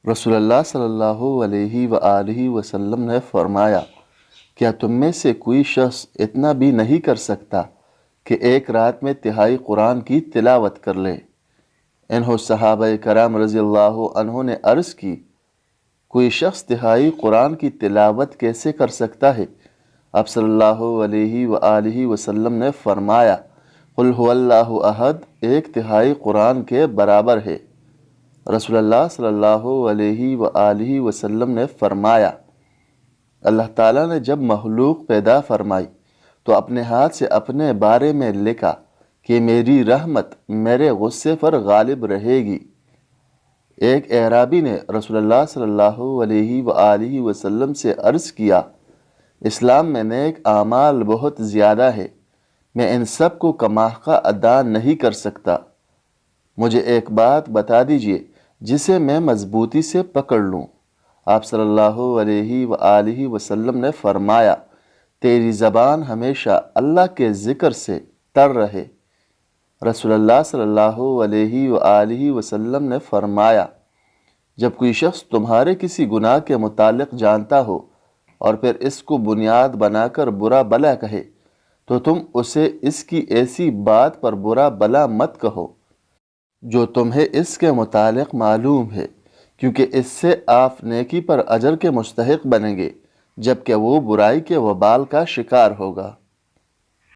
رسول اللہ صلی اللہ علیہ وآلہ وسلم نے فرمایا، کیا تم میں سے کوئی شخص اتنا بھی نہیں کر سکتا کہ ایک رات میں تہائی قرآن کی تلاوت کر لے؟ انہوں صحابہ کرام رضی اللہ عنہ نے عرض کی، کوئی شخص تہائی قرآن کی تلاوت کیسے کر سکتا ہے؟ آپ صلی اللہ علیہ وآلہ وسلم نے فرمایا، قل هو اللہ احد ایک تہائی قرآن کے برابر ہے۔ رسول اللہ صلی اللہ علیہ وآلہ وسلم نے فرمایا، اللہ تعالیٰ نے جب مخلوق پیدا فرمائی تو اپنے ہاتھ سے اپنے بارے میں لکھا کہ میری رحمت میرے غصے پر غالب رہے گی۔ ایک اعرابی نے رسول اللہ صلی اللہ علیہ وآلہ وسلم سے عرض کیا، اسلام میں نیک اعمال بہت زیادہ ہے، میں ان سب کو کماحقہ ادا نہیں کر سکتا، مجھے ایک بات بتا دیجئے جسے میں مضبوطی سے پکڑ لوں۔ آپ صلی اللہ علیہ وآلہ وسلم نے فرمایا، تیری زبان ہمیشہ اللہ کے ذکر سے تر رہے۔ رسول اللہ صلی اللہ علیہ وآلہ وسلم نے فرمایا، جب کوئی شخص تمہارے کسی گناہ کے متعلق جانتا ہو اور پھر اس کو بنیاد بنا کر برا بلا کہے تو تم اسے اس کی ایسی بات پر برا بلا مت کہو جو تمہیں اس کے متعلق معلوم ہے، کیونکہ اس سے آپ نیکی پر اجر کے مستحق بنیں گے جبکہ وہ برائی کے وبال کا شکار ہوگا۔